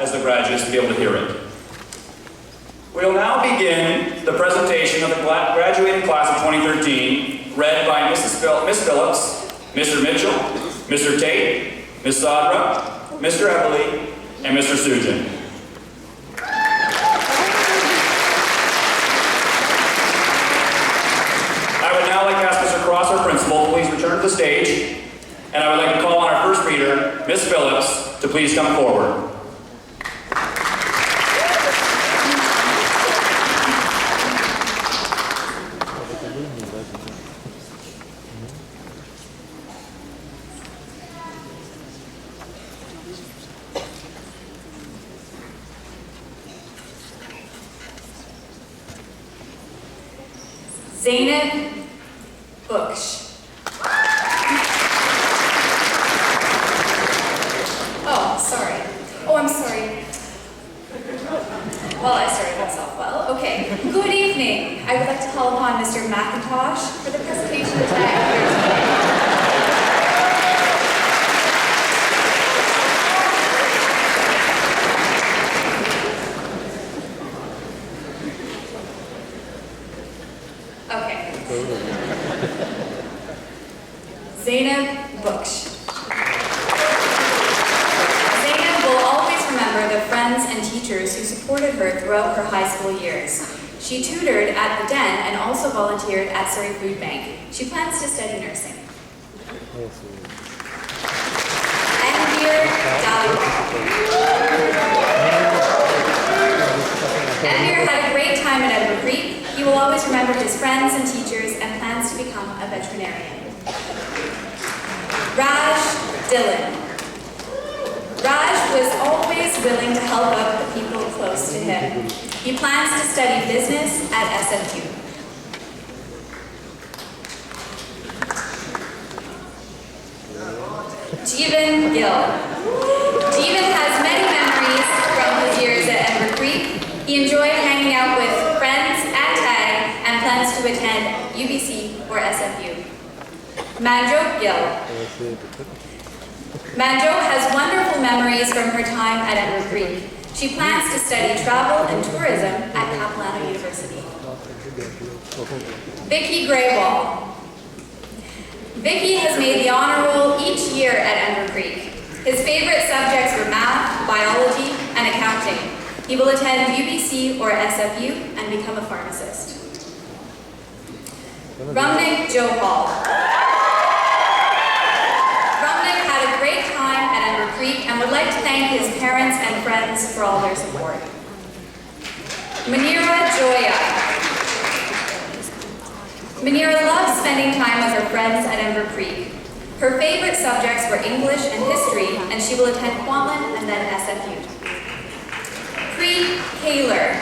as the graduates to be able to hear it. We'll now begin the presentation of the graduating class of 2013, read by Miss Phillips, Mr. Mitchell, Mr. Tate, Ms. Sadra, Mr. Eberly, and Mr. Sugin. I would now like to ask Mr. Cross, our principal, to please return to the stage, and I would like to call on our first reader, Ms. Phillips, to please come forward. Zainab Buksh. Oh, sorry. Oh, I'm sorry. Well, I started myself well. Okay. Good evening. I would like to call upon Mr. MacIntosh for the presentation of tag here today. Zainab Buksh. Zainab will always remember the friends and teachers who supported her throughout her high school years. She tutored at the Den and also volunteered at Surrey Food Bank. She plans to study nursing. Enver had a great time at Enver Creek. He will always remember his friends and teachers and plans to become a veterinarian. Raj Dillon. Raj was always willing to help out the people close to him. He plans to study business at SFU. Jeevan Gill. Jeevan has many memories from his years at Enver Creek. He enjoyed hanging out with friends at TAG and plans to attend UBC or SFU. Manjot Gill. Manjot has wonderful memories from her time at Enver Creek. She plans to study travel and tourism at Capilano University. Vicky Graywall. Vicky has made the honor roll each year at Enver Creek. His favorite subjects were math, biology, and accounting. He will attend UBC or SFU and become a pharmacist. Rumnik Johal. And would like to thank his parents and friends for all their support. Manira Joya. Manira loves spending time with her friends at Enver Creek. Her favorite subjects were English and history, and she will attend Kwantlen and then SFU. Preet Kaler.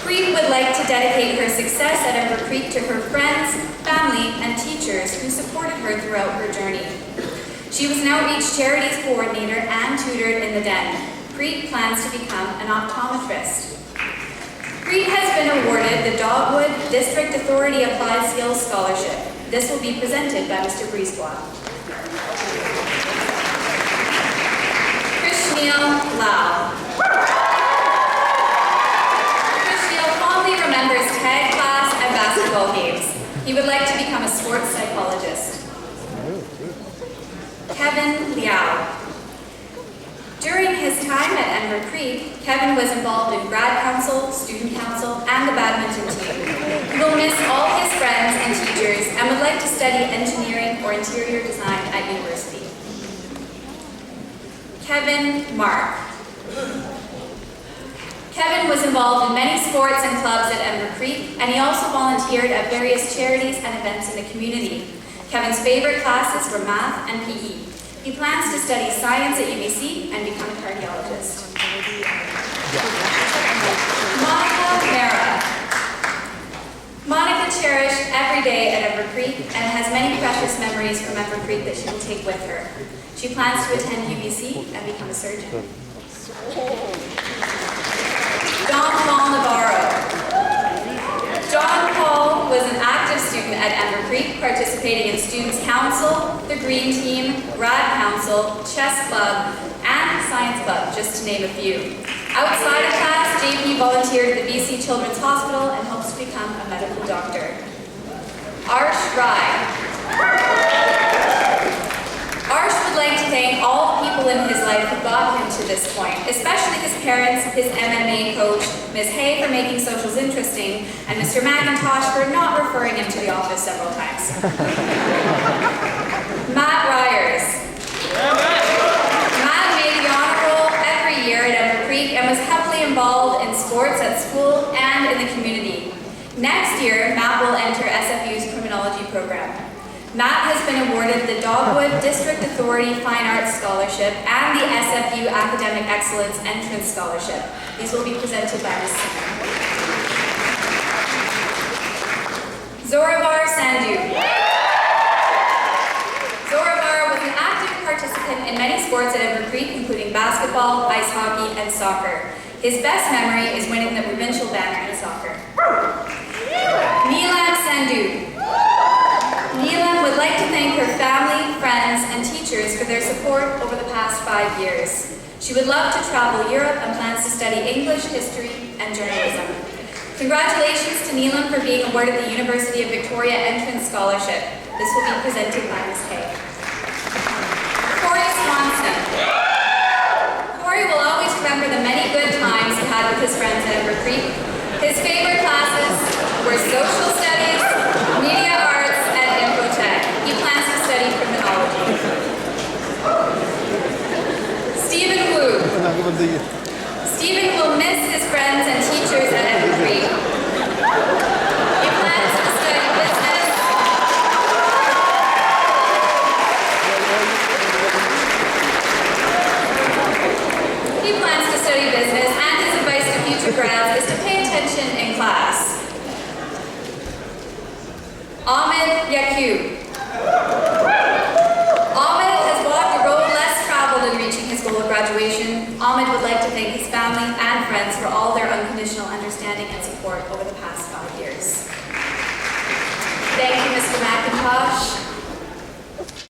Preet would like to dedicate her success at Enver Creek to her friends, family, and teachers who supported her throughout her journey. She was an outreach charities coordinator and tutored in the Den. Preet plans to become an optometrist. Preet has been awarded the Dogwood District Authority Applied Skills Scholarship. This will be presented by Mr. Brisebois. Krishneel Lau. Krishneel fondly remembers tag class and basketball games. He would like to become a sports psychologist. Kevin Liao. During his time at Enver Creek, Kevin was involved in Grad Council, Student Council, and the badminton team. He will miss all his friends and teachers and would like to study engineering or interior design at university. Kevin Mark. Kevin was involved in many sports and clubs at Enver Creek, and he also volunteered at various charities and events in the community. Kevin's favorite classes were math and PE. He plans to study science at UBC and become a cardiologist. Monica Mera. Monica cherished every day at Enver Creek and has many precious memories from Enver Creek that she will take with her. She plans to attend UBC and become a surgeon. John Paul Navarro. John Paul was an active student at Enver Creek, participating in Students' Council, the Green Team, Grad Council, Chess Club, and Science Club, just to name a few. Outside of class, JP volunteered at the BC Children's Hospital and hopes to become a medical doctor. Arsh Rai. Arsh would like to thank all the people in his life who got him to this point, especially his parents, his MMA coach, Ms. Hay for making socials interesting, and Mr MacIntosh for not referring him to the office several times. Matt Ryers. Matt made the honor roll every year at Enver Creek and was heavily involved in sports at school and in the community. Next year, Matt will enter SFU's criminology program. Matt has been awarded the Dogwood District Authority Fine Arts Scholarship and the SFU Academic Excellence Entrance Scholarship. These will be presented by Ms. Singer. Zoravar Sandhu. Zoravar was an active participant in many sports at Enver Creek, including basketball, ice hockey, and soccer. His best memory is winning the provincial banner in soccer. Neelam Sandhu. Neelam would like to thank her family, friends, and teachers for their support over the past 5 years. She would love to travel Europe and plans to study English, history, and journalism. Congratulations to Neelam for being awarded the University of Victoria Entrance Scholarship. This will be presented by Ms. Kay. Corey Swanson. Corey will always remember the many good times he had with his friends at Enver Creek. His favorite classes were social studies, media arts, and infotech. He plans to study criminology. Stephen Wu. Stephen will miss his friends and teachers at Enver Creek. He plans to study business. He plans to study business, and his advice to future grads is to pay attention in class. Ahmed Yaqub. Ahmed has walked a road less traveled in reaching his goal of graduation. Ahmed would like to thank his family and friends for all their unconditional understanding and support over the past 5 years. Thank you, Mr. MacIntosh.